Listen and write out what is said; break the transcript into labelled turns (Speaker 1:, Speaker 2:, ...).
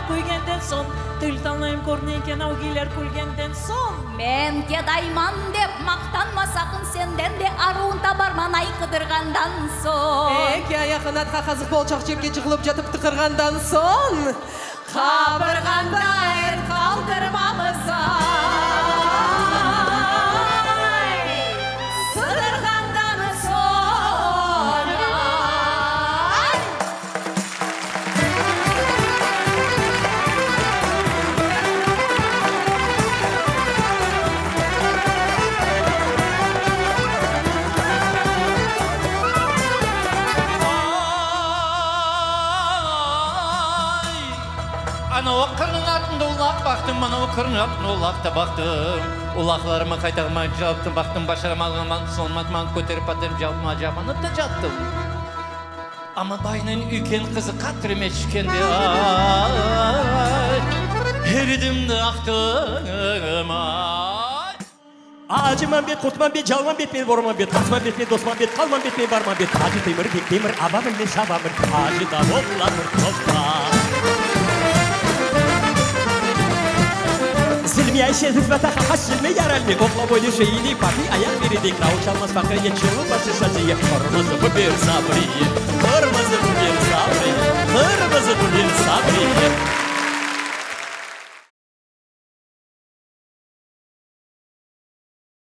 Speaker 1: көйгенден сон, тіл танайым көрнейкен аугейлер күлгенден сон.
Speaker 2: Мен кедайман деп мақтанмасақын сенден де аруын табарман ай қыдырғандан сон.
Speaker 3: Ке аяқын атқа қазық болчақ жерге жығылып жатып тықырғандан сон. Қабырғанда әр қалдырмамыз ай, сыдырғандан сон ай.
Speaker 4: Ана оқырның артында улақ бақтым, мана оқырның артында улақта бақтым. Улақларыма қайтармай жауаптым, бақтым, башарым алғанман, солматман көтеріп батырып жауапма жаманып та жаттым. Ама байының үйкен қызы қатырыме түшкенде, ай, ерідімді ақтым, ай.
Speaker 5: Acımam bet, kurtmam bet, calmam bet, men bormam bet, kasmam bet, men dostmam bet, kalmam bet, men barmam bet. Acı temir, bek temir, abamın ne şabamın, acı da hoplamır topla. Silmi ayşe hizmete haş silmi yaralmi, okla boylu şeyini papi ayak veridik. Ravuç almaz fakriye çığlı başı şacıya, kırmızı bu bir sabriye, kırmızı bu bir sabriye, kırmızı bu bir sabriye.